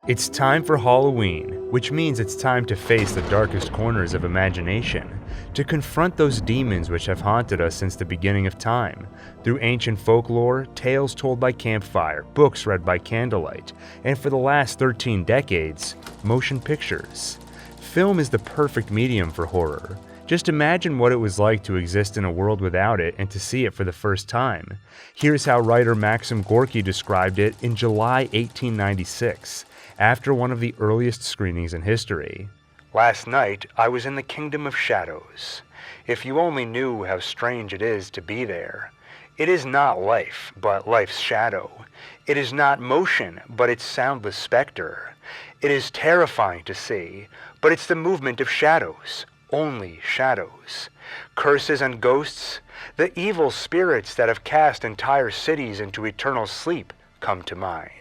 It's time for Halloween, which means it's time to face the darkest corners of imagination, to confront those demons which have haunted us since the beginning of time, through ancient folklore, tales told by campfire, books read by candlelight, and for the last 13 decades, motion pictures. Film is the perfect medium for horror. Just imagine what it was like to exist in a world without it and to see it for the first time. Here's how writer Maxim Gorky described it in July 1896. After one of the earliest screenings in history. Last night, I was in the kingdom of shadows. If you only knew how strange it is to be there. It is not life, but life's shadow. It is not motion, but its soundless specter. It is terrifying to see, but it's the movement of shadows. Only shadows. Curses and ghosts, the evil spirits that have cast entire cities into eternal sleep, come to mind.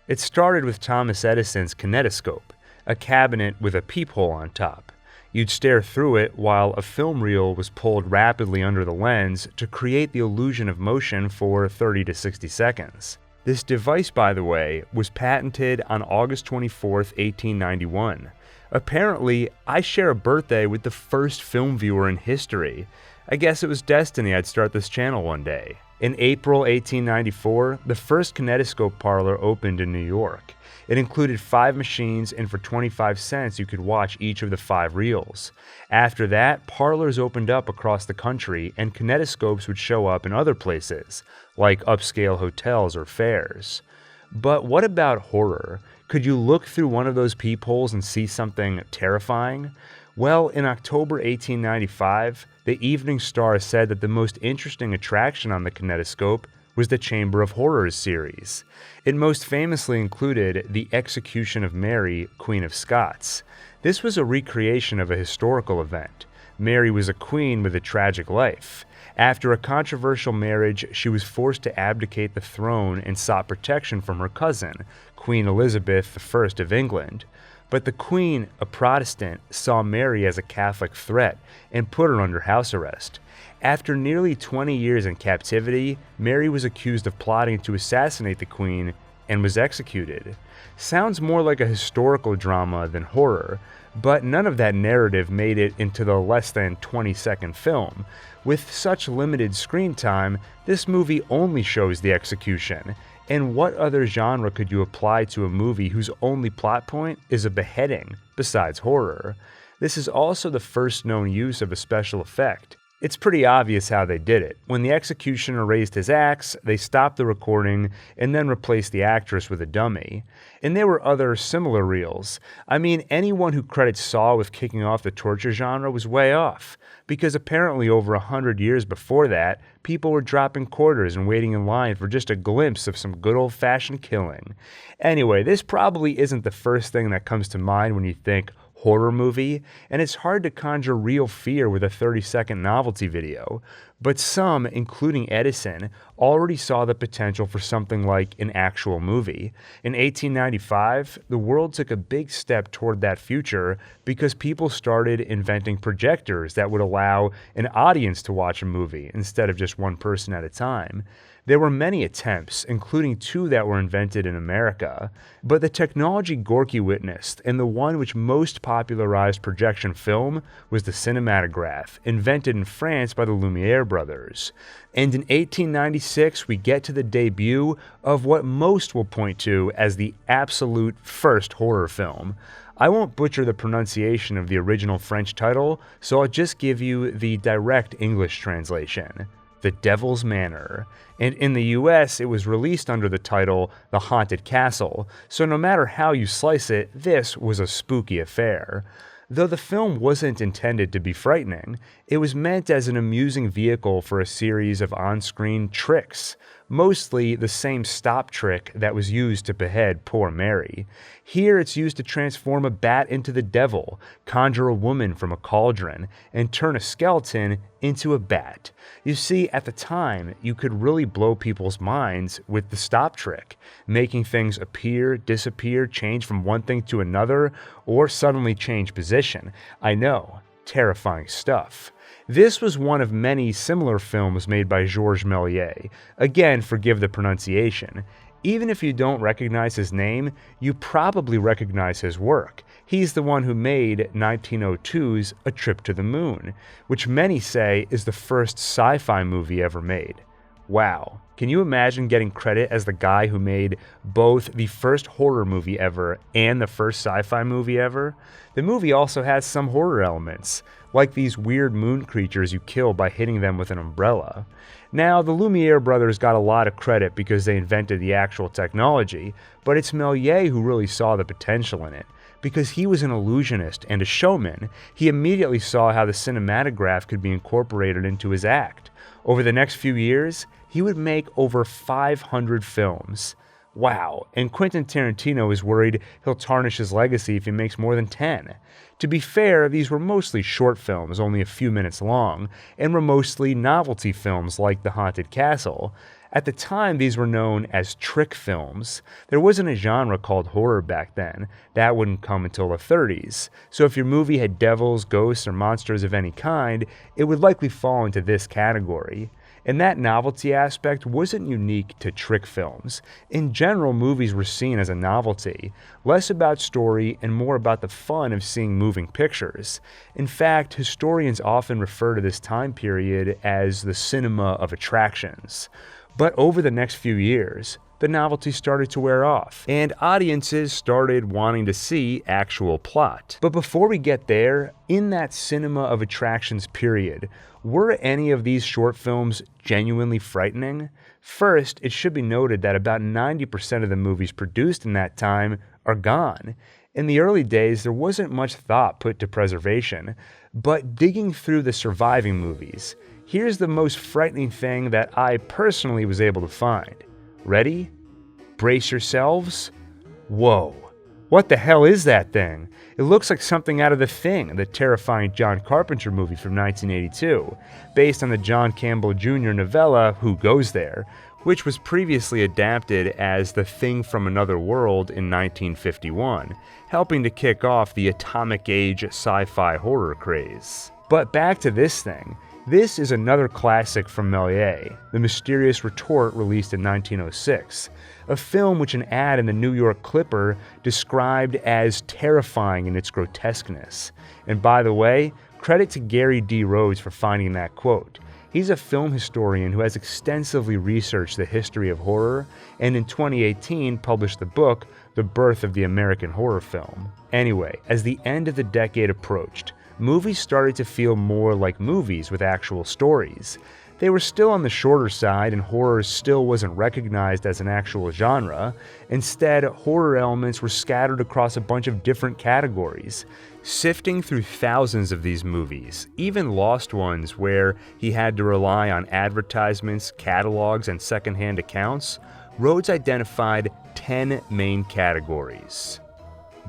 It started with Thomas Edison's kinetoscope, a cabinet with a peephole on top. You'd stare through it while a film reel was pulled rapidly under the lens to create the illusion of motion for 30 to 60 seconds. This device, by the way, was patented on August 24, 1891. Apparently, I share a birthday with the first film viewer in history. I guess it was destiny I'd start this channel one day. In April 1894, the first kinetoscope parlor opened in New York. It included 5 machines, and for 25 cents you could watch each of the 5 reels. After that, parlors opened up across the country, and kinetoscopes would show up in other places, like upscale hotels or fairs. But what about horror? Could you look through one of those peepholes and see something terrifying? Well, in October 1895, the Evening Star said that the most interesting attraction on the kinetoscope was the Chamber of Horrors series. It most famously included the execution of Mary, Queen of Scots. This was a recreation of a historical event. Mary was a queen with a tragic life. After a controversial marriage, she was forced to abdicate the throne and sought protection from her cousin, Queen Elizabeth I of England. But the Queen, a Protestant, saw Mary as a Catholic threat and put her under house arrest. After nearly 20 years in captivity, Mary was accused of plotting to assassinate the Queen and was executed. Sounds more like a historical drama than horror, but none of that narrative made it into the less than 20-second film. With such limited screen time, this movie only shows the execution. And what other genre could you apply to a movie whose only plot point is a beheading, besides horror? This is also the first known use of a special effect. It's pretty obvious how they did it. When the executioner raised his axe, they stopped the recording and then replaced the actress with a dummy. And there were other similar reels. I mean, anyone who credits Saw with kicking off the torture genre was way off, because apparently over 100 years before that, people were dropping quarters and waiting in line for just a glimpse of some good old-fashioned killing. Anyway, this probably isn't the first thing that comes to mind when you think horror movie, and it's hard to conjure real fear with a 30-second novelty video. But some, including Edison, already saw the potential for something like an actual movie. In 1895, the world took a big step toward that future because people started inventing projectors that would allow an audience to watch a movie instead of just one person at a time. There were many attempts, including 2 that were invented in America, but the technology Gorky witnessed, and the one which most popularized projection film, was the cinematograph, invented in France by the Lumiere brothers. And in 1896, we get to the debut of what most will point to as the absolute first horror film. I won't butcher the pronunciation of the original French title, so I'll just give you the direct English translation. The Devil's Manor, and in the US it was released under the title The Haunted Castle, so no matter how you slice it, this was a spooky affair. Though the film wasn't intended to be frightening, it was meant as an amusing vehicle for a series of on-screen tricks, mostly the same stop trick that was used to behead poor Mary. Here it's used to transform a bat into the devil, conjure a woman from a cauldron, and turn a skeleton into a bat. You see, at the time, you could really blow people's minds with the stop trick, making things appear, disappear, change from one thing to another, or suddenly change position. I know, terrifying stuff. This was one of many similar films made by Georges Méliès. Again, forgive the pronunciation. Even if you don't recognize his name, you probably recognize his work. He's the one who made 1902's A Trip to the Moon, which many say is the first sci-fi movie ever made. Wow, can you imagine getting credit as the guy who made both the first horror movie ever and the first sci-fi movie ever? The movie also has some horror elements, like these weird moon creatures you kill by hitting them with an umbrella. Now, the Lumiere brothers got a lot of credit because they invented the actual technology, but it's Méliès who really saw the potential in it. Because he was an illusionist and a showman, he immediately saw how the cinematograph could be incorporated into his act. Over the next few years, he would make over 500 films. Wow, and Quentin Tarantino is worried he'll tarnish his legacy if he makes more than 10. To be fair, these were mostly short films, only a few minutes long, and were mostly novelty films like The Haunted Castle. At the time, these were known as trick films. There wasn't a genre called horror back then. That wouldn't come until the 30s. So if your movie had devils, ghosts, or monsters of any kind, it would likely fall into this category. And that novelty aspect wasn't unique to trick films. In general, movies were seen as a novelty, less about story and more about the fun of seeing moving pictures. In fact, historians often refer to this time period as the cinema of attractions. But over the next few years, the novelty started to wear off, and audiences started wanting to see actual plot. But before we get there, in that cinema of attractions period, were any of these short films genuinely frightening? First, it should be noted that about 90% of the movies produced in that time are gone. In the early days, there wasn't much thought put to preservation, but digging through the surviving movies, here's the most frightening thing that I personally was able to find. Ready? Brace yourselves. Whoa. What the hell is that thing? It looks like something out of The Thing, the terrifying John Carpenter movie from 1982, based on the John Campbell Jr. novella Who Goes There, which was previously adapted as The Thing from Another World in 1951, helping to kick off the atomic age sci-fi horror craze. But back to this thing. This is another classic from Méliès, The Mysterious Retort, released in 1906, a film which an ad in the New York Clipper described as terrifying in its grotesqueness. And by the way, credit to Gary D. Rhodes for finding that quote. He's a film historian who has extensively researched the history of horror, and in 2018 published the book, The Birth of the American Horror Film. Anyway, as the end of the decade approached, movies started to feel more like movies with actual stories. They were still on the shorter side, and horror still wasn't recognized as an actual genre. Instead, horror elements were scattered across a bunch of different categories. Sifting through thousands of these movies, even lost ones where he had to rely on advertisements, catalogs, and secondhand accounts, Rhodes identified 10 main categories: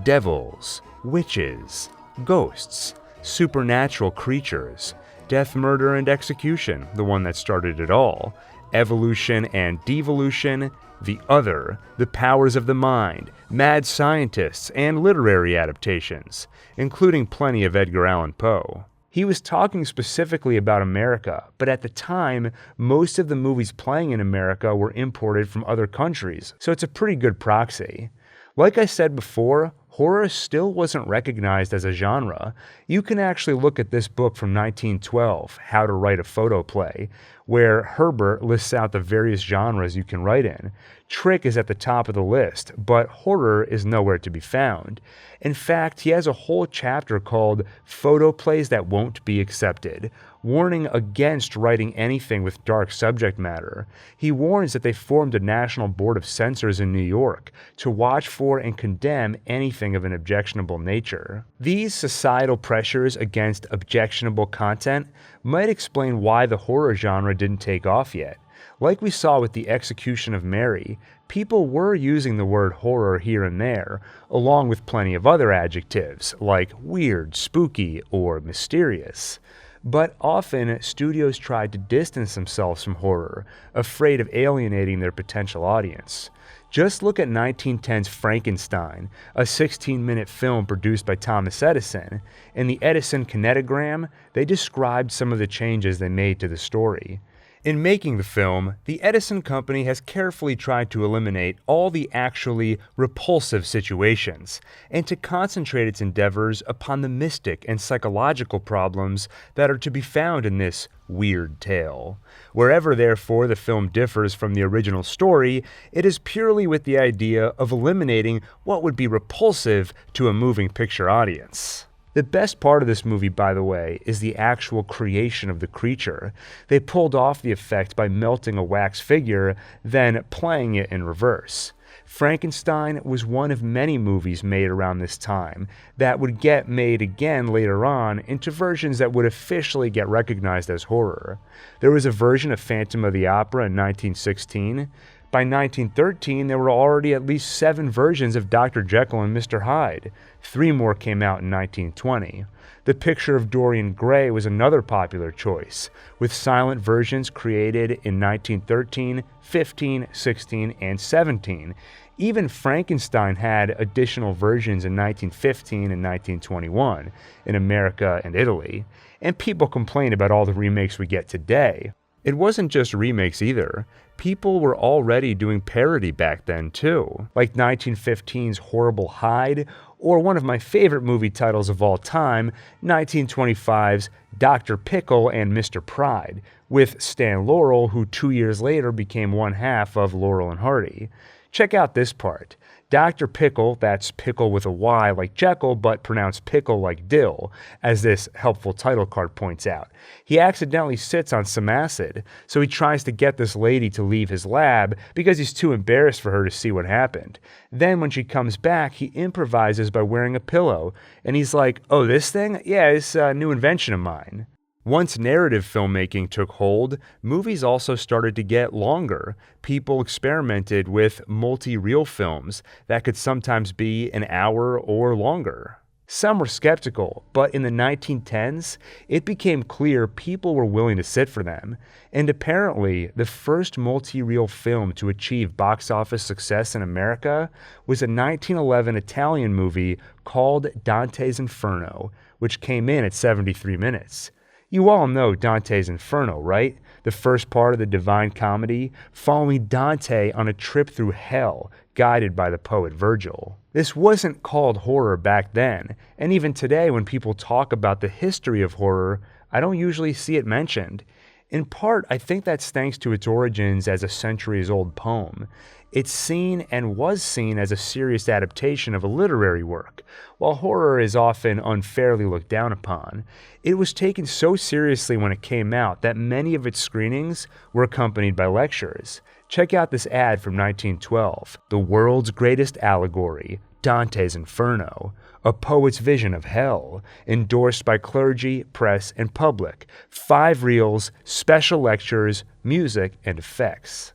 devils, witches, ghosts, supernatural creatures, death, murder, and execution, the one that started it all, evolution and devolution, the other, the powers of the mind, mad scientists, and literary adaptations, including plenty of Edgar Allan Poe. He was talking specifically about America, but at the time, most of the movies playing in America were imported from other countries, so it's a pretty good proxy. Like I said before, horror still wasn't recognized as a genre. You can actually look at this book from 1912, How to Write a Photoplay, where Herbert lists out the various genres you can write in. Trick is at the top of the list, but horror is nowhere to be found. In fact, he has a whole chapter called Photoplays That Won't Be Accepted, warning against writing anything with dark subject matter. He warns that they formed a national board of censors in New York to watch for and condemn anything of an objectionable nature. These societal pressures against objectionable content might explain why the horror genre didn't take off yet. Like we saw with The Execution of Mary, people were using the word horror here and there, along with plenty of other adjectives like weird, spooky, or mysterious. But often, studios tried to distance themselves from horror, afraid of alienating their potential audience. Just look at 1910's Frankenstein, a 16-minute film produced by Thomas Edison. In the Edison Kinetogram, they described some of the changes they made to the story. In making the film, the Edison Company has carefully tried to eliminate all the actually repulsive situations, and to concentrate its endeavors upon the mystic and psychological problems that are to be found in this weird tale. Wherever, therefore, the film differs from the original story, it is purely with the idea of eliminating what would be repulsive to a moving picture audience. The best part of this movie, by the way, is the actual creation of the creature. They pulled off the effect by melting a wax figure, then playing it in reverse. Frankenstein was one of many movies made around this time that would get made again later on into versions that would officially get recognized as horror. There was a version of Phantom of the Opera in 1916. By 1913, there were already at least 7 versions of Dr. Jekyll and Mr. Hyde. 3 more came out in 1920. The Picture of Dorian Gray was another popular choice, with silent versions created in 1913, 15, 16, and 17. Even Frankenstein had additional versions in 1915 and 1921 in America and Italy, and people complain about all the remakes we get today. It wasn't just remakes either. People were already doing parody back then too, like 1915's Horrible Hyde, or one of my favorite movie titles of all time, 1925's Dr. Pickle and Mr. Pride, with Stan Laurel, who 2 years later became one half of Laurel and Hardy. Check out this part. Dr. Pickle, that's pickle with a Y like Jekyll, but pronounced pickle like dill, as this helpful title card points out. He accidentally sits on some acid, so he tries to get this lady to leave his lab because he's too embarrassed for her to see what happened. Then when she comes back, he improvises by wearing a pillow, and he's like, "Oh, this thing? Yeah, it's a new invention of mine." Once narrative filmmaking took hold, movies also started to get longer. People experimented with multi-reel films that could sometimes be an hour or longer. Some were skeptical, but in the 1910s, it became clear people were willing to sit for them. And apparently, the first multi-reel film to achieve box office success in America was a 1911 Italian movie called Dante's Inferno, which came in at 73 minutes. You all know Dante's Inferno, right? The first part of the Divine Comedy, following Dante on a trip through hell, guided by the poet Virgil. This wasn't called horror back then, and even today when people talk about the history of horror, I don't usually see it mentioned. In part, I think that's thanks to its origins as a centuries-old poem. It's seen and was seen as a serious adaptation of a literary work. While horror is often unfairly looked down upon, it was taken so seriously when it came out that many of its screenings were accompanied by lectures. Check out this ad from 1912, "The world's greatest allegory, Dante's Inferno, a poet's vision of hell, endorsed by clergy, press, and public, 5 reels, special lectures, music, and effects."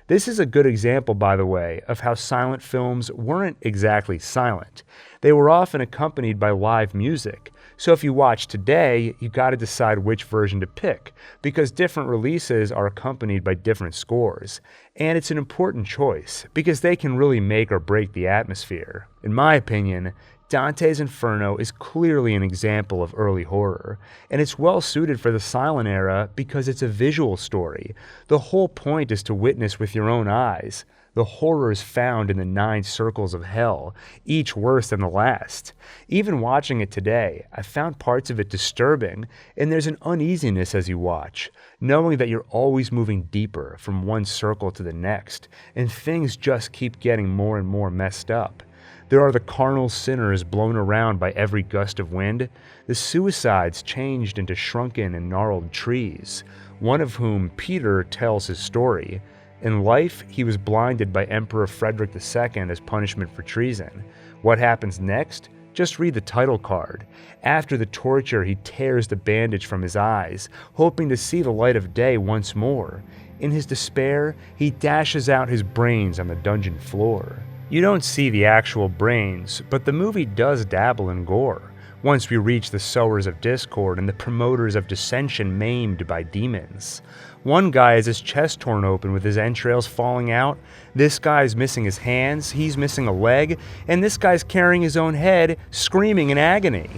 This is a good example, by the way, of how silent films weren't exactly silent. They were often accompanied by live music. So if you watch today, you gotta decide which version to pick, because different releases are accompanied by different scores. And it's an important choice, because they can really make or break the atmosphere. In my opinion, Dante's Inferno is clearly an example of early horror, and it's well suited for the silent era because it's a visual story. The whole point is to witness with your own eyes the horrors found in the 9 circles of hell, each worse than the last. Even watching it today, I found parts of it disturbing, and there's an uneasiness as you watch, knowing that you're always moving deeper from one circle to the next, and things just keep getting more and more messed up. There are the carnal sinners blown around by every gust of wind, the suicides changed into shrunken and gnarled trees, one of whom, Peter, tells his story. In life, he was blinded by Emperor Frederick II as punishment for treason. What happens next? Just read the title card. After the torture, he tears the bandage from his eyes, hoping to see the light of day once more. In his despair, he dashes out his brains on the dungeon floor. You don't see the actual brains, but the movie does dabble in gore. Once we reach the sowers of discord and the promoters of dissension maimed by demons. One guy has his chest torn open with his entrails falling out. This guy's missing his hands, he's missing a leg, and this guy's carrying his own head, screaming in agony.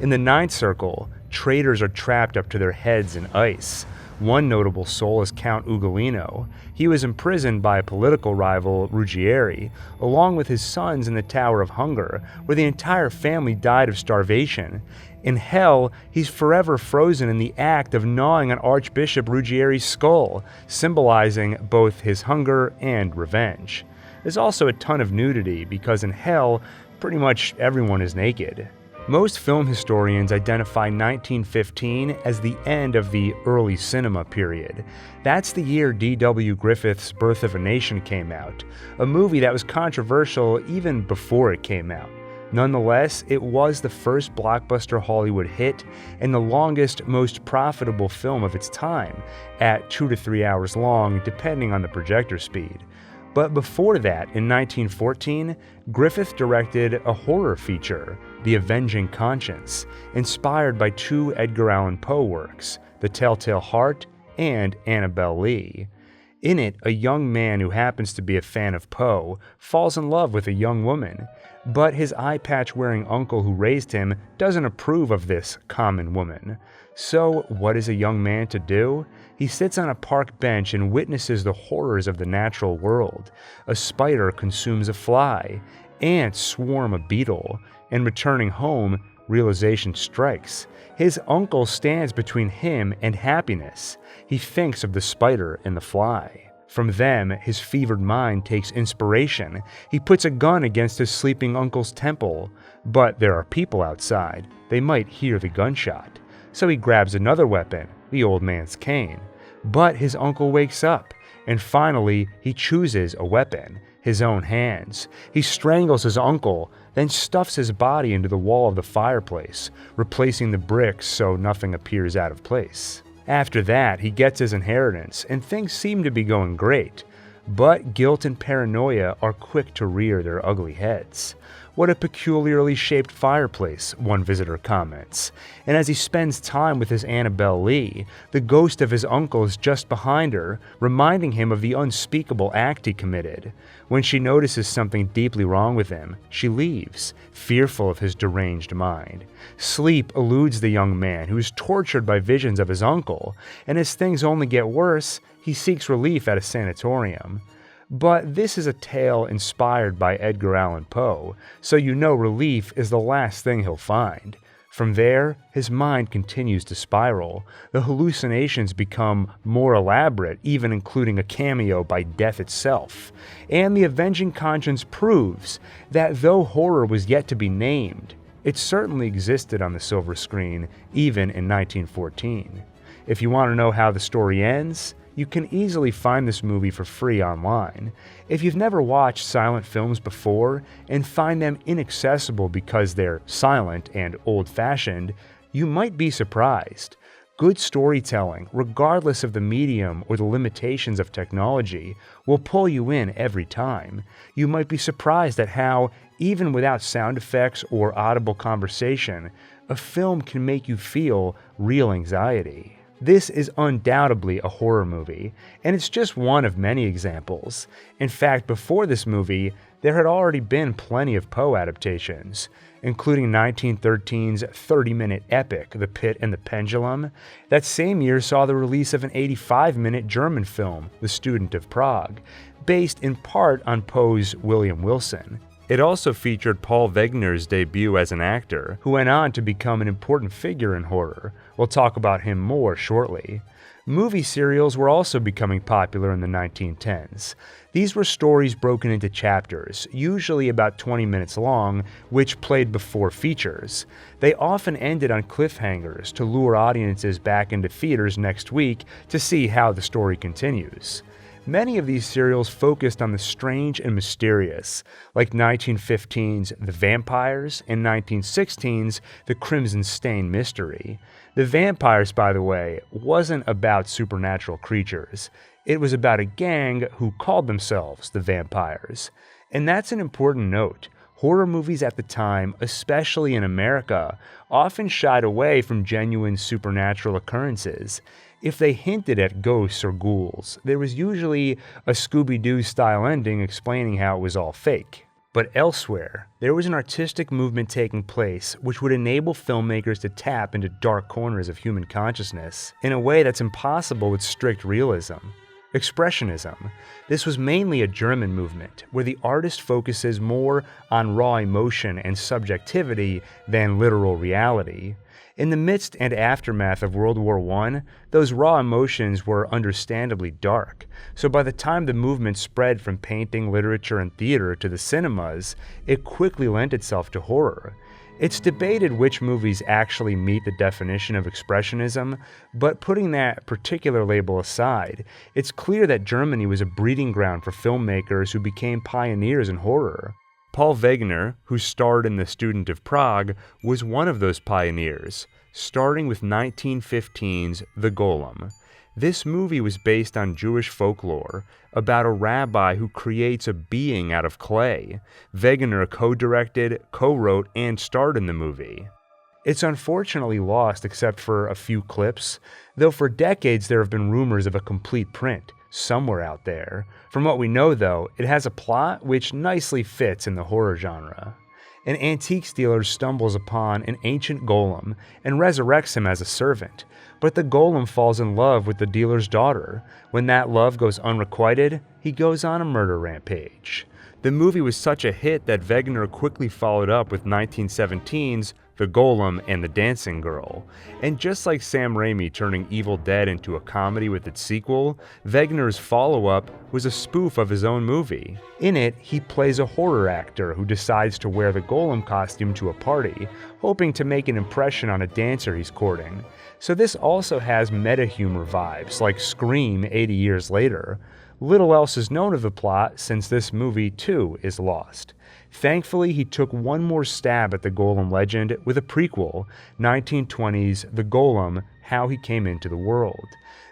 In the 9th circle, traitors are trapped up to their heads in ice. One notable soul is Count Ugolino. He was imprisoned by a political rival, Ruggieri, along with his sons in the Tower of Hunger, where the entire family died of starvation. In hell, he's forever frozen in the act of gnawing on Archbishop Ruggieri's skull, symbolizing both his hunger and revenge. There's also a ton of nudity, because in hell, pretty much everyone is naked. Most film historians identify 1915 as the end of the early cinema period. That's the year D.W. Griffith's Birth of a Nation came out, a movie that was controversial even before it came out. Nonetheless, it was the first blockbuster Hollywood hit and the longest, most profitable film of its time, at 2 to 3 hours long, depending on the projector speed. But before that, in 1914, Griffith directed a horror feature, The Avenging Conscience, inspired by 2 Edgar Allan Poe works, The Telltale Heart and Annabel Lee. In it, a young man who happens to be a fan of Poe falls in love with a young woman, but his eye patch-wearing uncle who raised him doesn't approve of this common woman. So, what is a young man to do? He sits on a park bench and witnesses the horrors of the natural world. A spider consumes a fly, ants swarm a beetle, and returning home, realization strikes. His uncle stands between him and happiness. He thinks of the spider and the fly. From them, his fevered mind takes inspiration. He puts a gun against his sleeping uncle's temple, but there are people outside. They might hear the gunshot. So he grabs another weapon, the old man's cane. But his uncle wakes up, and finally he chooses a weapon, his own hands. He strangles his uncle, then stuffs his body into the wall of the fireplace, replacing the bricks so nothing appears out of place. After that, he gets his inheritance, and things seem to be going great. But guilt and paranoia are quick to rear their ugly heads. What a peculiarly shaped fireplace, one visitor comments. And as he spends time with his Annabel Lee, the ghost of his uncle is just behind her, reminding him of the unspeakable act he committed. When she notices something deeply wrong with him, she leaves, fearful of his deranged mind. Sleep eludes the young man, who is tortured by visions of his uncle, and as things only get worse, he seeks relief at a sanatorium. But this is a tale inspired by Edgar Allan Poe, so you know relief is the last thing he'll find. From there, his mind continues to spiral. The hallucinations become more elaborate, even including a cameo by death itself. And The Avenging Conscience proves that though horror was yet to be named, it certainly existed on the silver screen, even in 1914. If you want to know how the story ends, you can easily find this movie for free online. If you've never watched silent films before and find them inaccessible because they're silent and old-fashioned, you might be surprised. Good storytelling, regardless of the medium or the limitations of technology, will pull you in every time. You might be surprised at how, even without sound effects or audible conversation, a film can make you feel real anxiety. This is undoubtedly a horror movie, and it's just one of many examples. In fact, before this movie, there had already been plenty of Poe adaptations, including 1913's 30-minute epic, The Pit and the Pendulum. That same year saw the release of an 85-minute German film, The Student of Prague, based in part on Poe's William Wilson. It also featured Paul Wegener's debut as an actor, who went on to become an important figure in horror. We'll talk about him more shortly. Movie serials were also becoming popular in the 1910s. These were stories broken into chapters, usually about 20 minutes long, which played before features. They often ended on cliffhangers to lure audiences back into theaters next week to see how the story continues. Many of these serials focused on the strange and mysterious, like 1915's The Vampires and 1916's The Crimson Stain Mystery. The Vampires, by the way, wasn't about supernatural creatures. It was about a gang who called themselves the Vampires. And that's an important note. Horror movies at the time, especially in America, often shied away from genuine supernatural occurrences. If they hinted at ghosts or ghouls, there was usually a Scooby-Doo style ending explaining how it was all fake. But elsewhere, there was an artistic movement taking place which would enable filmmakers to tap into dark corners of human consciousness in a way that's impossible with strict realism. Expressionism. This was mainly a German movement where the artist focuses more on raw emotion and subjectivity than literal reality. In the midst and aftermath of World War I, those raw emotions were understandably dark, so by the time the movement spread from painting, literature, and theater to the cinemas, it quickly lent itself to horror. It's debated which movies actually meet the definition of Expressionism, but putting that particular label aside, it's clear that Germany was a breeding ground for filmmakers who became pioneers in horror. Paul Wegener, who starred in The Student of Prague, was one of those pioneers, starting with 1915's The Golem. This movie was based on Jewish folklore about a rabbi who creates a being out of clay. Wegener co-directed, co-wrote, and starred in the movie. It's unfortunately lost except for a few clips, though for decades there have been rumors of a complete print somewhere out there. From what we know though, it has a plot which nicely fits in the horror genre. An antiques dealer stumbles upon an ancient golem and resurrects him as a servant, but the golem falls in love with the dealer's daughter. When that love goes unrequited, he goes on a murder rampage. The movie was such a hit that Wegener quickly followed up with 1917's The Golem and the Dancing Girl. And just like Sam Raimi turning Evil Dead into a comedy with its sequel, Wegener's follow-up was a spoof of his own movie. In it, he plays a horror actor who decides to wear the golem costume to a party, hoping to make an impression on a dancer he's courting. So this also has meta-humor vibes, like Scream 80 years later. Little else is known of the plot since this movie, too, is lost. Thankfully, he took one more stab at the Golem legend with a prequel, 1920's The Golem, How He Came Into the World.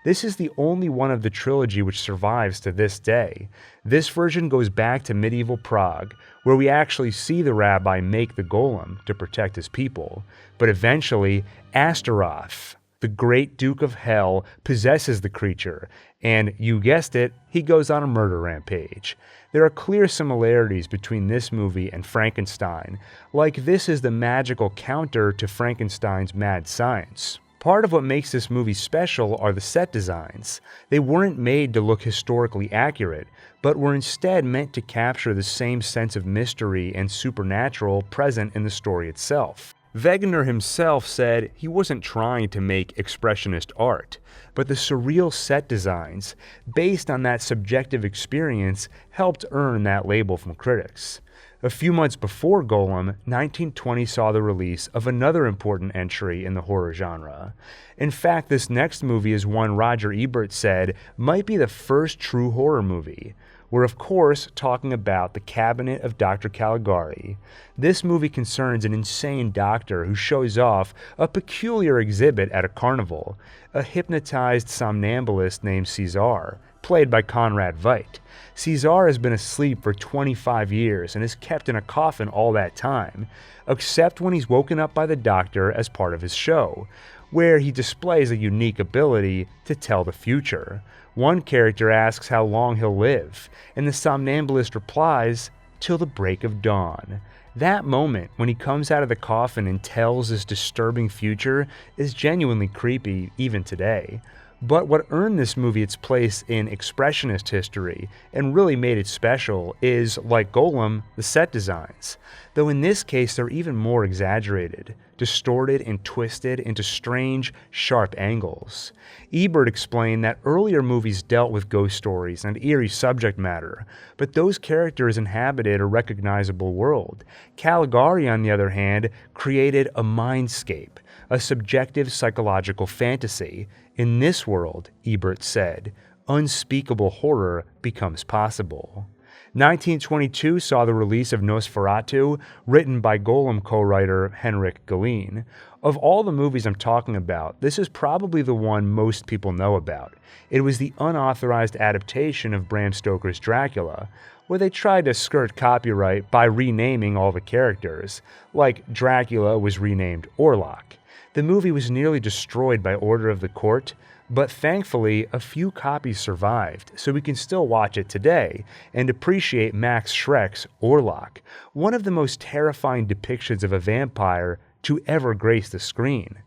This is the only one of the trilogy which survives to this day. This version goes back to medieval Prague, where we actually see the rabbi make the golem to protect his people. But eventually, Astaroth, the great Duke of Hell, possesses the creature, and, you guessed it, he goes on a murder rampage. There are clear similarities between this movie and Frankenstein, like this is the magical counter to Frankenstein's mad science. Part of what makes this movie special are the set designs. They weren't made to look historically accurate, but were instead meant to capture the same sense of mystery and supernatural present in the story itself. Wegener himself said he wasn't trying to make expressionist art, but the surreal set designs, based on that subjective experience, helped earn that label from critics. A few months before Golem, 1920 saw the release of another important entry in the horror genre. In fact, this next movie is one Roger Ebert said might be the first true horror movie. We're of course talking about The Cabinet of Dr. Caligari. This movie concerns an insane doctor who shows off a peculiar exhibit at a carnival, a hypnotized somnambulist named Caesar, played by Conrad Veidt. Caesar has been asleep for 25 years and is kept in a coffin all that time, except when he's woken up by the doctor as part of his show, where he displays a unique ability to tell the future. One character asks how long he'll live, and the somnambulist replies, "Till the break of dawn." That moment, when he comes out of the coffin and tells this disturbing future, is genuinely creepy even today. But what earned this movie its place in expressionist history and really made it special is, like Golem, the set designs. Though in this case they're even more exaggerated, distorted and twisted into strange, sharp angles. Ebert explained that earlier movies dealt with ghost stories and eerie subject matter, but those characters inhabited a recognizable world. Caligari, on the other hand, created a mindscape, a subjective psychological fantasy. In this world, Ebert said, unspeakable horror becomes possible. 1922 saw the release of Nosferatu, written by Golem co-writer Henrik Galeen. Of all the movies I'm talking about, this is probably the one most people know about. It was the unauthorized adaptation of Bram Stoker's Dracula, where they tried to skirt copyright by renaming all the characters, like Dracula was renamed Orlok. The movie was nearly destroyed by order of the court, But thankfully, a few copies survived, so we can still watch it today and appreciate Max Schreck's Orlok, one of the most terrifying depictions of a vampire to ever grace the screen.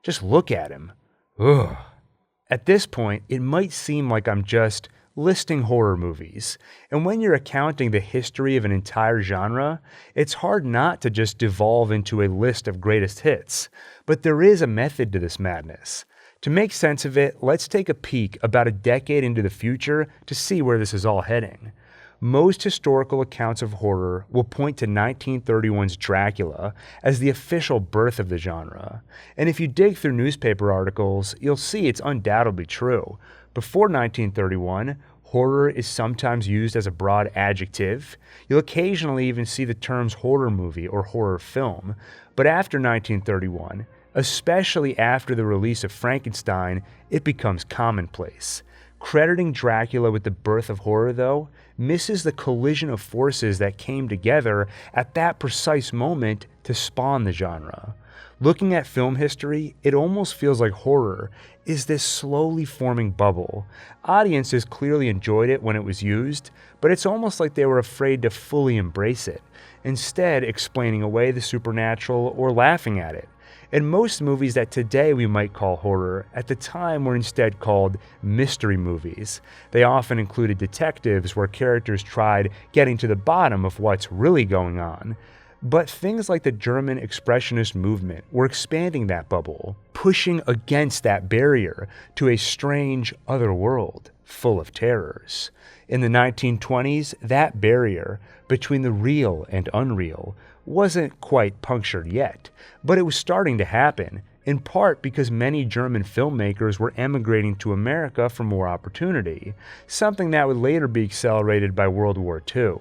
Just look at him. Ugh. At this point, it might seem like I'm just listing horror movies, and when you're accounting the history of an entire genre, it's hard not to just devolve into a list of greatest hits. But there is a method to this madness. To make sense of it, let's take a peek about a decade into the future to see where this is all heading. Most historical accounts of horror will point to 1931's Dracula as the official birth of the genre. And if you dig through newspaper articles, you'll see it's undoubtedly true. Before 1931, horror is sometimes used as a broad adjective. You'll occasionally even see the terms horror movie or horror film. But after 1931, especially after the release of Frankenstein, it becomes commonplace. Crediting Dracula with the birth of horror, though, misses the collision of forces that came together at that precise moment to spawn the genre. Looking at film history, it almost feels like horror is this slowly forming bubble. Audiences clearly enjoyed it when it was used, but it's almost like they were afraid to fully embrace it, instead explaining away the supernatural or laughing at it. And most movies that today we might call horror, at the time were instead called mystery movies. They often included detectives where characters tried getting to the bottom of what's really going on. But things like the German Expressionist movement were expanding that bubble, pushing against that barrier to a strange other world full of terrors. In the 1920s, that barrier between the real and unreal wasn't quite punctured yet, but it was starting to happen, in part because many German filmmakers were emigrating to America for more opportunity, something that would later be accelerated by World War II.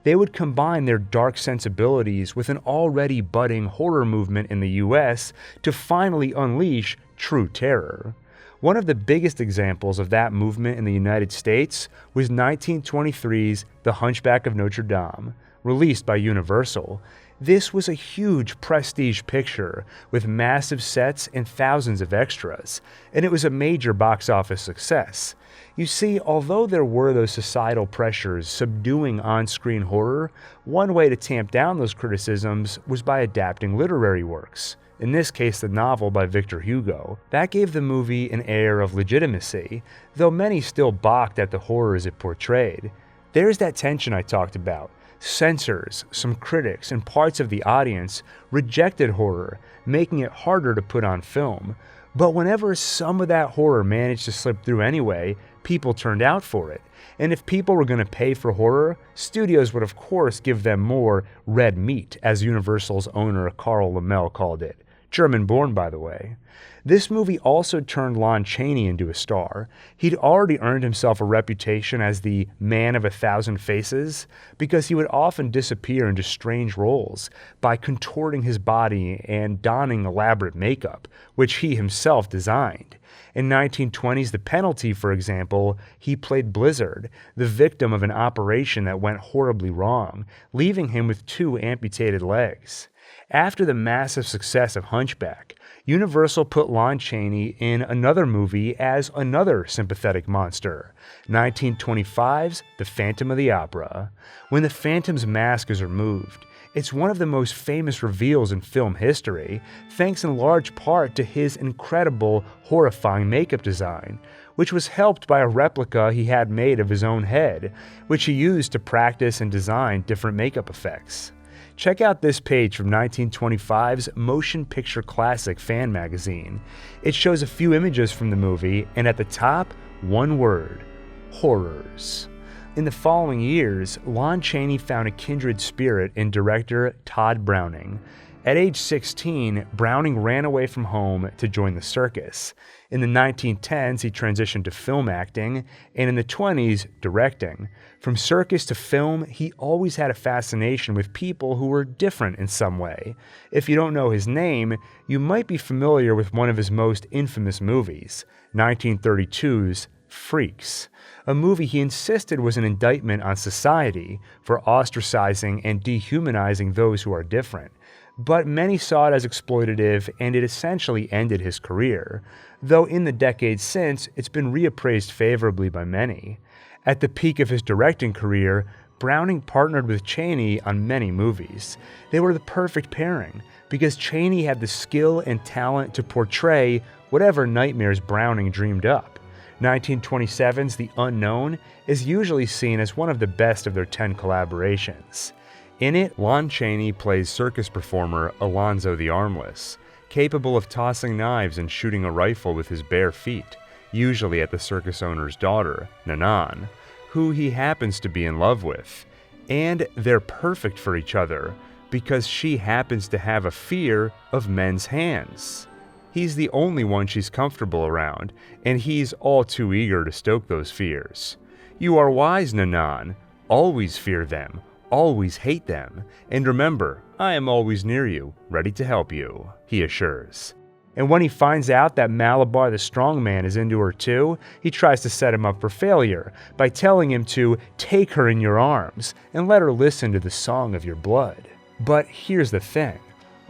They would combine their dark sensibilities with an already budding horror movement in the US to finally unleash true terror. One of the biggest examples of that movement in the United States was 1923's The Hunchback of Notre Dame, released by Universal. This was a huge prestige picture with massive sets and thousands of extras, and it was a major box office success. You see, although there were those societal pressures subduing on-screen horror, one way to tamp down those criticisms was by adapting literary works. In this case, the novel by Victor Hugo. That gave the movie an air of legitimacy, though many still balked at the horrors it portrayed. There's that tension I talked about. Censors, some critics, and parts of the audience rejected horror, making it harder to put on film. But whenever some of that horror managed to slip through anyway, people turned out for it. And if people were going to pay for horror, studios would of course give them more red meat, as Universal's owner Carl Lamelle called it. German-born, by the way. This movie also turned Lon Chaney into a star. He'd already earned himself a reputation as the man of 1,000 faces because he would often disappear into strange roles by contorting his body and donning elaborate makeup, which he himself designed. In 1920's The Penalty, for example, he played Blizzard, the victim of an operation that went horribly wrong, leaving him with 2 amputated legs. After the massive success of Hunchback, Universal put Lon Chaney in another movie as another sympathetic monster, 1925's The Phantom of the Opera. When the Phantom's mask is removed, it's one of the most famous reveals in film history, thanks in large part to his incredible, horrifying makeup design, which was helped by a replica he had made of his own head, which he used to practice and design different makeup effects. Check out this page from 1925's Motion Picture Classic fan magazine. It shows a few images from the movie, and at the top, one word: horrors. In the following years, Lon Chaney found a kindred spirit in director Todd Browning. At age 16, Browning ran away from home to join the circus. In the 1910s, he transitioned to film acting, and in the 20s, directing. From circus to film, he always had a fascination with people who were different in some way. If you don't know his name, you might be familiar with one of his most infamous movies, 1932's Freaks, a movie he insisted was an indictment on society for ostracizing and dehumanizing those who are different. But many saw it as exploitative, and it essentially ended his career, though in the decades since, it's been reappraised favorably by many. At the peak of his directing career, Browning partnered with Chaney on many movies. They were the perfect pairing, because Chaney had the skill and talent to portray whatever nightmares Browning dreamed up. 1927's The Unknown is usually seen as one of the best of their 10 collaborations. In it, Lon Chaney plays circus performer Alonzo the Armless, capable of tossing knives and shooting a rifle with his bare feet, usually at the circus owner's daughter, Nanan, who he happens to be in love with. And they're perfect for each other, because she happens to have a fear of men's hands. He's the only one she's comfortable around, and he's all too eager to stoke those fears. "You are wise, Nanan. Always fear them. Always hate them. And remember, I am always near you, ready to help you," he assures. And when he finds out that Malabar the strongman is into her too, he tries to set him up for failure by telling him to take her in your arms and let her listen to the song of your blood. But here's the thing,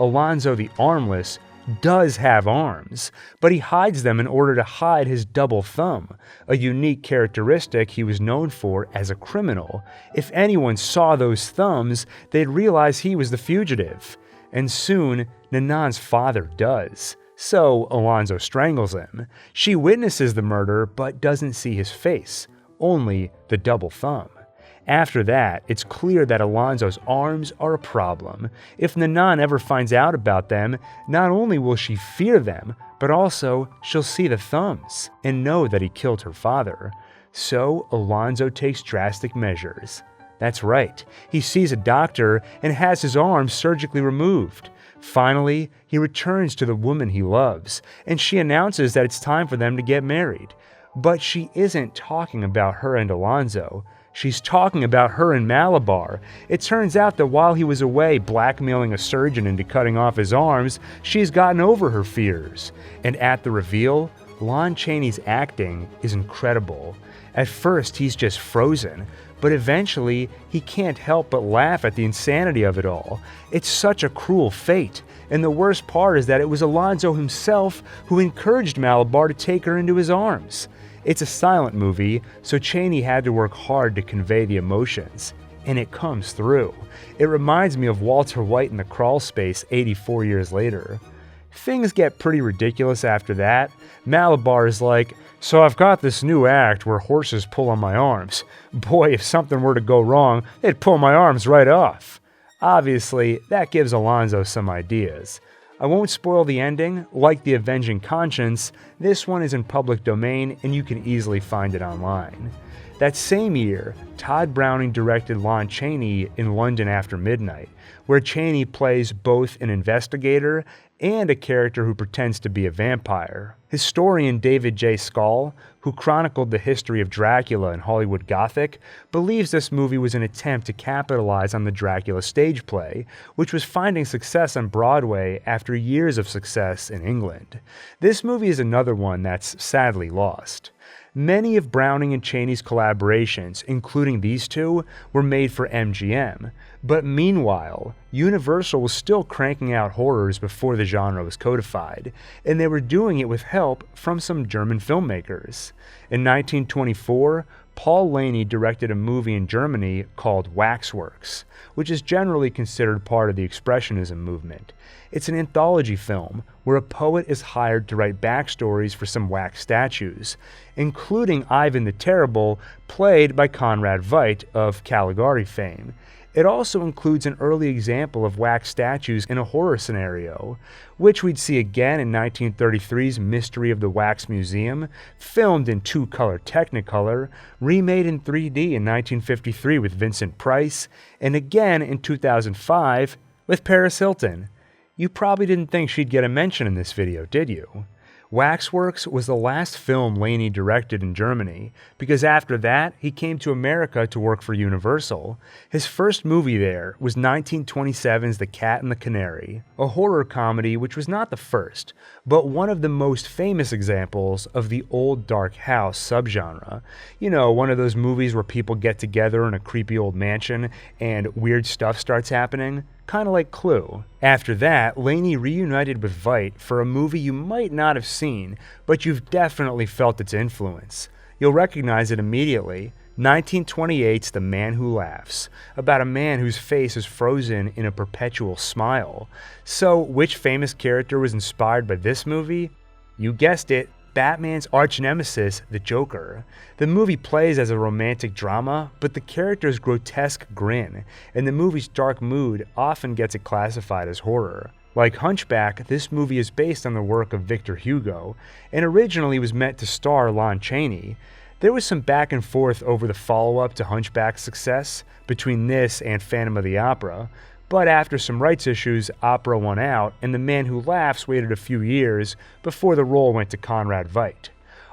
Alonzo the Armless does have arms, but he hides them in order to hide his double thumb, a unique characteristic he was known for as a criminal. If anyone saw those thumbs, they'd realize he was the fugitive. And soon, Nanan's father does. So Alonzo strangles him. She witnesses the murder, but doesn't see his face, only the double thumb. After that, it's clear that Alonzo's arms are a problem. If Nanan ever finds out about them, not only will she fear them, but also she'll see the thumbs and know that he killed her father. So Alonzo takes drastic measures. That's right, he sees a doctor and has his arms surgically removed. Finally, he returns to the woman he loves, and she announces that it's time for them to get married. But she isn't talking about her and Alonzo. She's talking about her and Malabar. It turns out that while he was away blackmailing a surgeon into cutting off his arms, she's gotten over her fears. And at the reveal, Lon Chaney's acting is incredible. At first, he's just frozen, but eventually, he can't help but laugh at the insanity of it all. It's such a cruel fate, and the worst part is that it was Alonzo himself who encouraged Malabar to take her into his arms. It's a silent movie, so Chaney had to work hard to convey the emotions, and it comes through. It reminds me of Walter White in The Crawl Space 84 years later. Things get pretty ridiculous after that. Malabar is like, "So I've got this new act where horses pull on my arms. Boy, if something were to go wrong, they'd pull my arms right off." Obviously, that gives Alonzo some ideas. I won't spoil the ending. Like The Avenging Conscience, this one is in public domain and you can easily find it online. That same year, Todd Browning directed Lon Chaney in London After Midnight, where Chaney plays both an investigator and a character who pretends to be a vampire. Historian David J. Scull, who chronicled the history of Dracula in Hollywood Gothic, believes this movie was an attempt to capitalize on the Dracula stage play, which was finding success on Broadway after years of success in England. This movie is another one that's sadly lost. Many of Browning and Chaney's collaborations, including these two, were made for MGM, but meanwhile, Universal was still cranking out horrors before the genre was codified, and they were doing it with help from some German filmmakers. In 1924, Paul Laney directed a movie in Germany called Waxworks, which is generally considered part of the Expressionism movement. It's an anthology film where a poet is hired to write backstories for some wax statues, including Ivan the Terrible, played by Conrad Veidt of Caligari fame. It also includes an early example of wax statues in a horror scenario, which we'd see again in 1933's Mystery of the Wax Museum, filmed in 2-color Technicolor, remade in 3D in 1953 with Vincent Price, and again in 2005 with Paris Hilton. You probably didn't think she'd get a mention in this video, did you? Waxworks was the last film LEM-LEE directed in Germany, because after that, he came to America to work for Universal. His first movie there was 1927's The Cat and the Canary, a horror comedy which was not the first, but one of the most famous examples of the old dark house subgenre. You know, one of those movies where people get together in a creepy old mansion and weird stuff starts happening. Kind of like Clue. After that, LEM-LEE reunited with Veidt for a movie you might not have seen, but you've definitely felt its influence. You'll recognize it immediately. 1928's The Man Who Laughs, about a man whose face is frozen in a perpetual smile. So, which famous character was inspired by this movie? You guessed it, Batman's arch-nemesis, the Joker. The movie plays as a romantic drama, but the character's grotesque grin and the movie's dark mood often gets it classified as horror. Like Hunchback, this movie is based on the work of Victor Hugo, and originally was meant to star Lon Chaney. There was some back and forth over the follow-up to Hunchback's success between this and Phantom of the Opera, but after some rights issues, Opera won out, and The Man Who Laughs waited a few years before the role went to Conrad Veidt.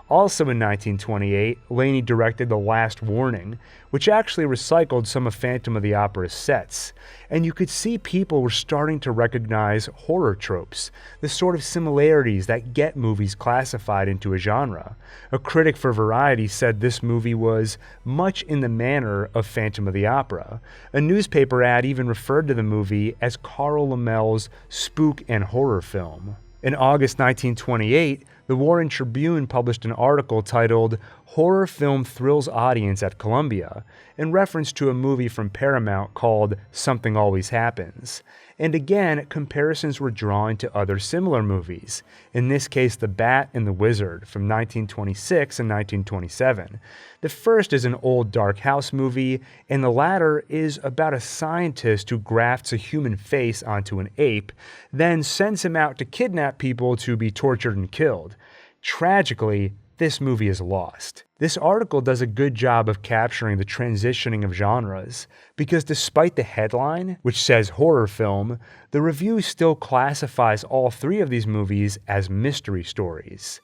Also in 1928, LEM-LEE directed The Last Warning, which actually recycled some of Phantom of the Opera's sets, and you could see people were starting to recognize horror tropes, the sort of similarities that get movies classified into a genre. A critic for Variety said this movie was much in the manner of Phantom of the Opera. A newspaper ad even referred to the movie as Carl Lamelle's spook and horror film. In August 1928, the Warren Tribune published an article titled "Horror Film Thrills Audience at Columbia," in reference to a movie from Paramount called Something Always Happens. And again, comparisons were drawn to other similar movies, in this case The Bat and the Wizard from 1926 and 1927. The first is an old dark house movie, and the latter is about a scientist who grafts a human face onto an ape, then sends him out to kidnap people to be tortured and killed. Tragically, this movie is lost. This article does a good job of capturing the transitioning of genres, because despite the headline, which says horror film, the review still classifies all three of these movies as mystery stories.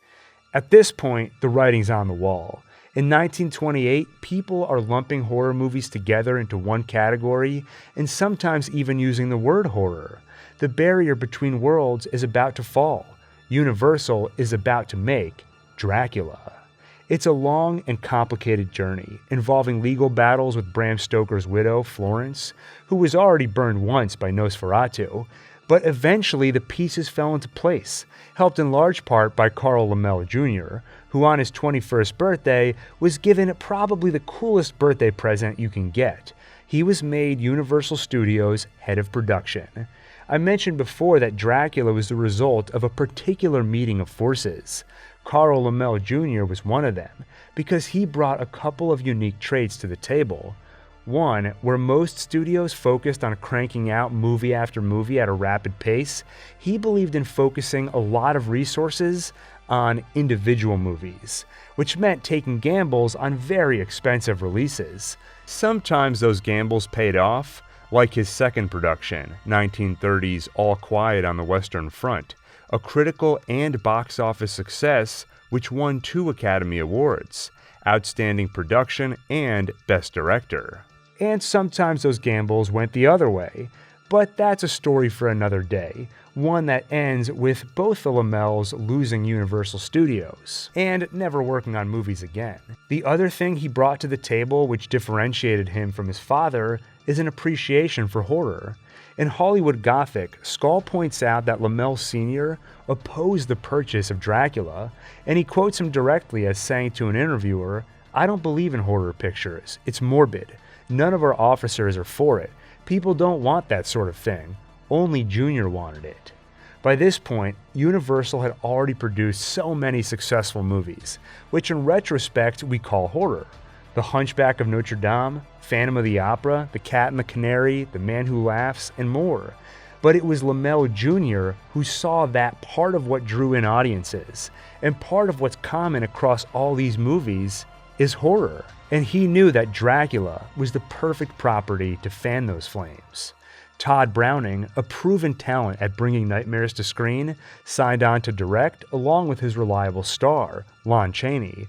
At this point, the writing's on the wall. In 1928, people are lumping horror movies together into one category, and sometimes even using the word horror. The barrier between worlds is about to fall. Universal is about to make Dracula. It's a long and complicated journey, involving legal battles with Bram Stoker's widow, Florence, who was already burned once by Nosferatu, but eventually the pieces fell into place, helped in large part by Carl Lamelle Jr., who on his 21st birthday was given probably the coolest birthday present you can get. He was made Universal Studios head of production. I mentioned before that Dracula was the result of a particular meeting of forces. Carl Lamelle Jr. was one of them, because he brought a couple of unique traits to the table. One, where most studios focused on cranking out movie after movie at a rapid pace, he believed in focusing a lot of resources on individual movies, which meant taking gambles on very expensive releases. Sometimes those gambles paid off, like his second production, 1930's All Quiet on the Western Front, a critical and box office success which won 2 Academy Awards, Outstanding Production and Best Director. And sometimes those gambles went the other way, but that's a story for another day, one that ends with both the Lamelles losing Universal Studios and never working on movies again. The other thing he brought to the table which differentiated him from his father is an appreciation for horror. In Hollywood Gothic, Skull points out that Lamelle Sr. opposed the purchase of Dracula, and he quotes him directly as saying to an interviewer, "I don't believe in horror pictures. It's morbid. None of our officers are for it. People don't want that sort of thing. Only Junior wanted it." By this point, Universal had already produced so many successful movies, which in retrospect we call horror. The Hunchback of Notre Dame, Phantom of the Opera, The Cat and the Canary, The Man Who Laughs, and more. But it was Lamelle Jr. who saw that part of what drew in audiences, and part of what's common across all these movies is horror. And he knew that Dracula was the perfect property to fan those flames. Todd Browning, a proven talent at bringing nightmares to screen, signed on to direct along with his reliable star, Lon Chaney.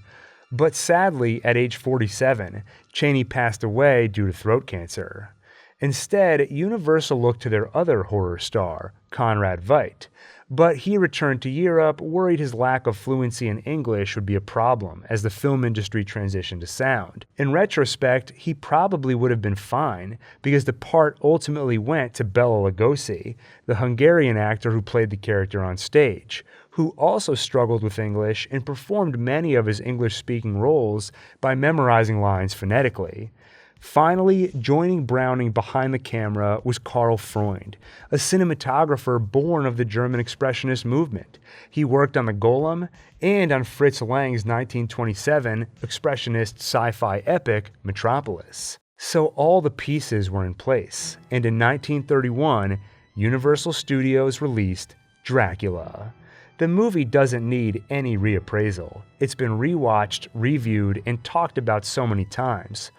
But sadly, at age 47, Chaney passed away due to throat cancer. Instead, Universal looked to their other horror star, Conrad Veidt, but he returned to Europe worried his lack of fluency in English would be a problem as the film industry transitioned to sound. In retrospect, he probably would have been fine because the part ultimately went to Bela Lugosi, the Hungarian actor who played the character on stage, who also struggled with English and performed many of his English-speaking roles by memorizing lines phonetically. Finally, joining Browning behind the camera was Karl Freund, a cinematographer born of the German Expressionist movement. He worked on The Golem and on Fritz Lang's 1927 Expressionist sci-fi epic Metropolis. So all the pieces were in place, and in 1931, Universal Studios released Dracula. The movie doesn't need any reappraisal. It's been rewatched, reviewed, and talked about so many times.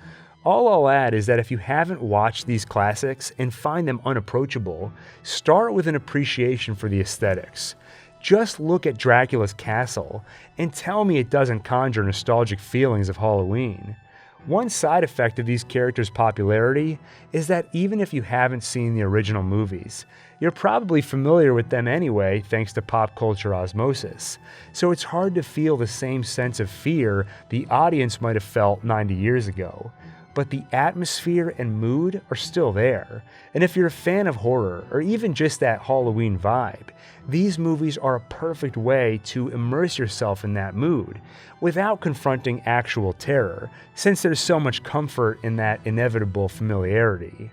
All I'll add is that if you haven't watched these classics and find them unapproachable, start with an appreciation for the aesthetics. Just look at Dracula's castle and tell me it doesn't conjure nostalgic feelings of Halloween. One side effect of these characters' popularity is that even if you haven't seen the original movies, you're probably familiar with them anyway thanks to pop culture osmosis, so it's hard to feel the same sense of fear the audience might have felt 90 years ago. But the atmosphere and mood are still there, and if you're a fan of horror or even just that Halloween vibe, these movies are a perfect way to immerse yourself in that mood without confronting actual terror, since there's so much comfort in that inevitable familiarity.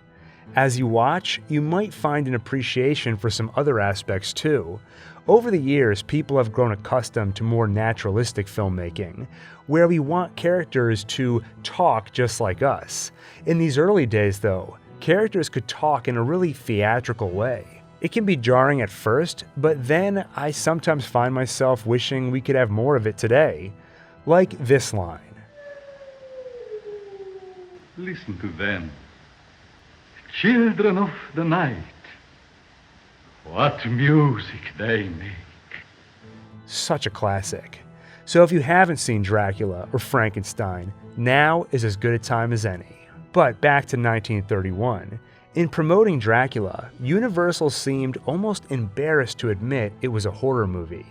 As you watch, you might find an appreciation for some other aspects too. Over the years, people have grown accustomed to more naturalistic filmmaking, where we want characters to talk just like us. In these early days, though, characters could talk in a really theatrical way. It can be jarring at first, but then I sometimes find myself wishing we could have more of it today. Like this line. Listen to them. Children of the night. What music they make. Such a classic. So if you haven't seen Dracula or Frankenstein, now is as good a time as any. But back to 1931. In promoting Dracula, Universal seemed almost embarrassed to admit it was a horror movie.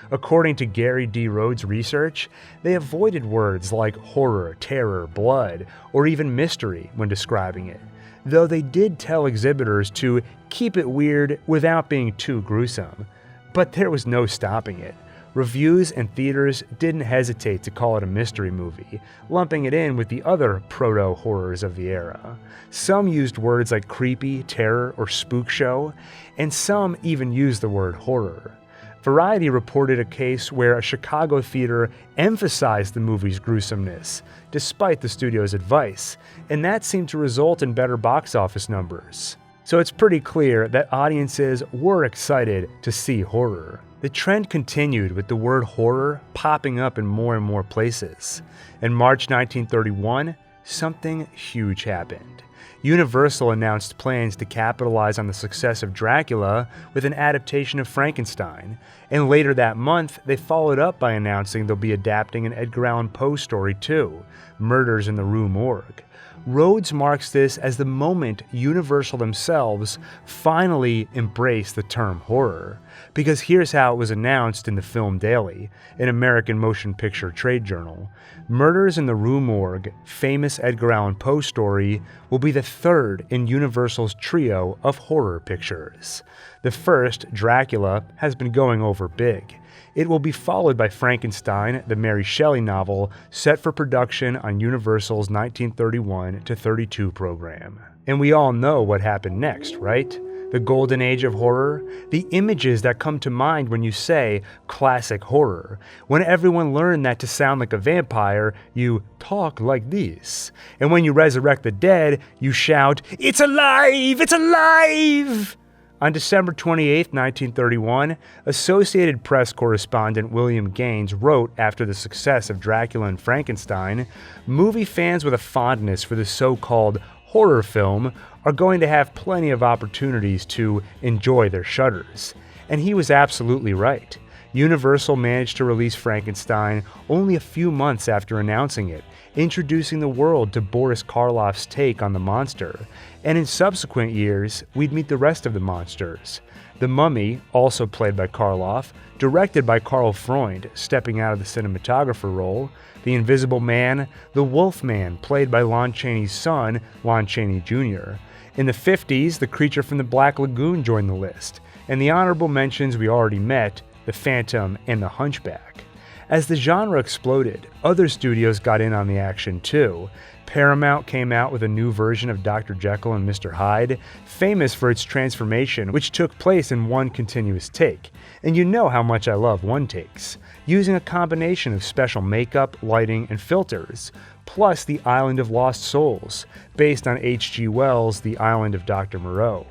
According to Gary D. Rhodes' research, they avoided words like horror, terror, blood, or even mystery when describing it, though they did tell exhibitors to keep it weird without being too gruesome. But there was no stopping it. Reviews and theaters didn't hesitate to call it a mystery movie, lumping it in with the other proto-horrors of the era. Some used words like creepy, terror, or spook show, and some even used the word horror. Variety reported a case where a Chicago theater emphasized the movie's gruesomeness, despite the studio's advice, and that seemed to result in better box office numbers. So it's pretty clear that audiences were excited to see horror. The trend continued with the word horror popping up in more and more places. In March 1931, something huge happened. Universal announced plans to capitalize on the success of Dracula with an adaptation of Frankenstein, and later that month they followed up by announcing they'll be adapting an Edgar Allan Poe story too, Murders in the Rue Morgue. Rhodes marks this as the moment Universal themselves finally embraced the term horror, because here's how it was announced in the Film Daily, an American motion picture trade journal. Murders in the Rue Morgue, famous Edgar Allan Poe story, will be the third in Universal's trio of horror pictures. The first, Dracula, has been going over big. It will be followed by Frankenstein, the Mary Shelley novel, set for production on Universal's 1931-32 program. And we all know what happened next, right? The golden age of horror? The images that come to mind when you say classic horror. When everyone learned that to sound like a vampire, you talk like this. And when you resurrect the dead, you shout, "It's alive! It's alive!" On December 28, 1931, Associated Press correspondent William Gaines wrote after the success of Dracula and Frankenstein, "Movie fans with a fondness for the so-called horror film are going to have plenty of opportunities to enjoy their shudders. And he was absolutely right. Universal managed to release Frankenstein only a few months after announcing it, introducing the world to Boris Karloff's take on the monster, and in subsequent years, we'd meet the rest of the monsters. The Mummy, also played by Karloff, directed by Karl Freund, stepping out of the cinematographer role, The Invisible Man, The Wolfman, played by Lon Chaney's son, Lon Chaney Jr. In the 50s, The Creature from the Black Lagoon joined the list, and the honorable mentions we already met, The Phantom and The Hunchback. As the genre exploded, other studios got in on the action too. Paramount came out with a new version of Dr. Jekyll and Mr. Hyde, famous for its transformation, which took place in one continuous take. And you know how much I love one takes, using a combination of special makeup, lighting, and filters, plus The Island of Lost Souls, based on H.G. Wells' The Island of Dr. Moreau.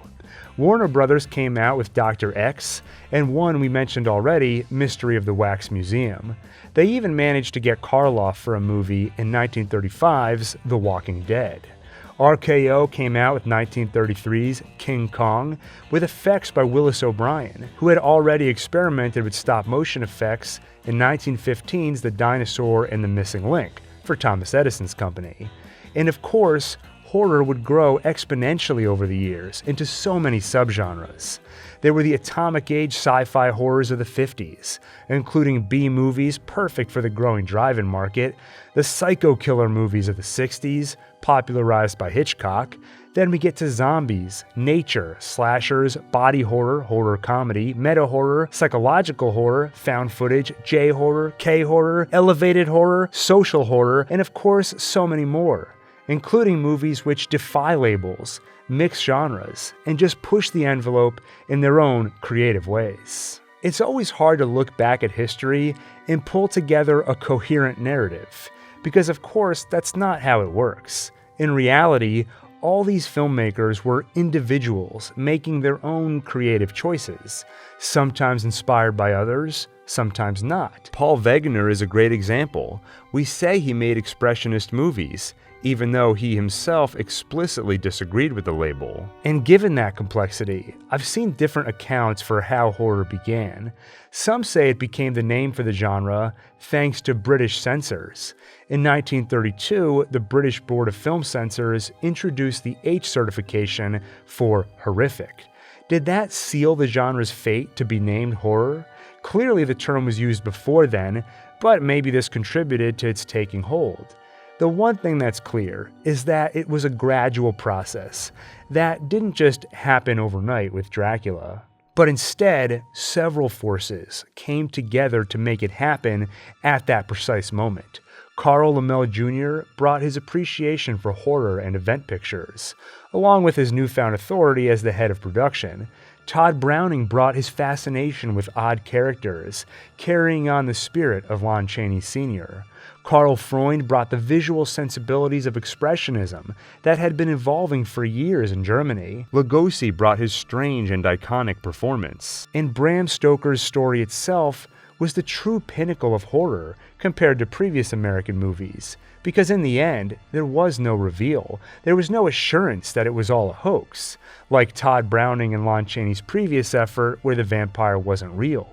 Warner Brothers came out with Dr. X, and one we mentioned already, Mystery of the Wax Museum. They even managed to get Karloff for a movie in 1935's The Walking Dead. RKO came out with 1933's King Kong, with effects by Willis O'Brien, who had already experimented with stop-motion effects in 1915's The Dinosaur and the Missing Link for Thomas Edison's company. And of course, horror would grow exponentially over the years into so many subgenres. There were the atomic age sci-fi horrors of the 50s, including B-movies perfect for the growing drive-in market, the psycho killer movies of the 60s, popularized by Hitchcock. Then we get to zombies, nature, slashers, body horror, horror comedy, meta horror, psychological horror, found footage, J-horror, K-horror, elevated horror, social horror, and of course so many more, including movies which defy labels, mix genres, and just push the envelope in their own creative ways. It's always hard to look back at history and pull together a coherent narrative, because of course that's not how it works. In reality, all these filmmakers were individuals making their own creative choices, sometimes inspired by others, sometimes not. Paul Wegener is a great example. We say he made expressionist movies, even though he himself explicitly disagreed with the label. And given that complexity, I've seen different accounts for how horror began. Some say it became the name for the genre thanks to British censors. In 1932, the British Board of Film Censors introduced the H certification for horrific. Did that seal the genre's fate to be named horror? Clearly the term was used before then, but maybe this contributed to its taking hold. The one thing that's clear is that it was a gradual process that didn't just happen overnight with Dracula, but instead several forces came together to make it happen at that precise moment. Carl Lamelle Jr. brought his appreciation for horror and event pictures, along with his newfound authority as the head of production. Todd Browning brought his fascination with odd characters, carrying on the spirit of Lon Chaney Sr. Karl Freund brought the visual sensibilities of Expressionism that had been evolving for years in Germany. Lugosi brought his strange and iconic performance. And Bram Stoker's story itself was the true pinnacle of horror compared to previous American movies, because in the end, there was no reveal. There was no assurance that it was all a hoax, like Todd Browning and Lon Chaney's previous effort where the vampire wasn't real.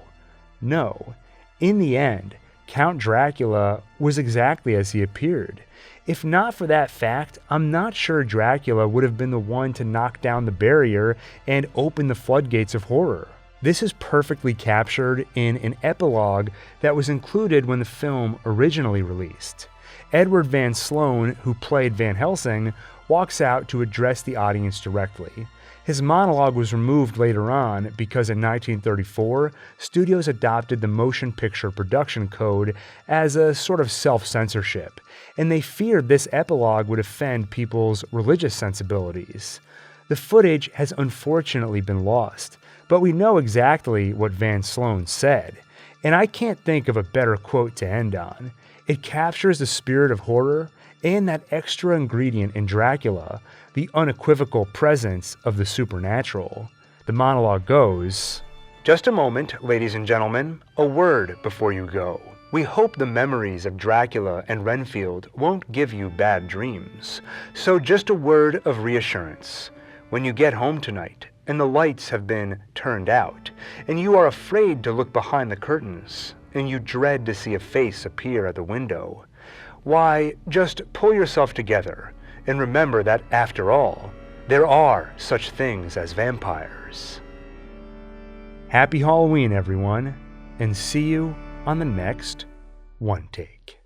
No, in the end, Count Dracula was exactly as he appeared. If not for that fact, I'm not sure Dracula would have been the one to knock down the barrier and open the floodgates of horror. This is perfectly captured in an epilogue that was included when the film originally released. Edward Van Sloan, who played Van Helsing, walks out to address the audience directly. His monologue was removed later on because in 1934, studios adopted the Motion Picture Production Code as a sort of self-censorship, and they feared this epilogue would offend people's religious sensibilities. The footage has unfortunately been lost, but we know exactly what Van Sloan said, and I can't think of a better quote to end on. It captures the spirit of horror and that extra ingredient in Dracula, the unequivocal presence of the supernatural. The monologue goes, "Just a moment, ladies and gentlemen, a word before you go. We hope the memories of Dracula and Renfield won't give you bad dreams. So just a word of reassurance. When you get home tonight and the lights have been turned out, and you are afraid to look behind the curtains, and you dread to see a face appear at the window, why, just pull yourself together and remember that after all, there are such things as vampires. Happy Halloween, everyone, and see you on the next One Take.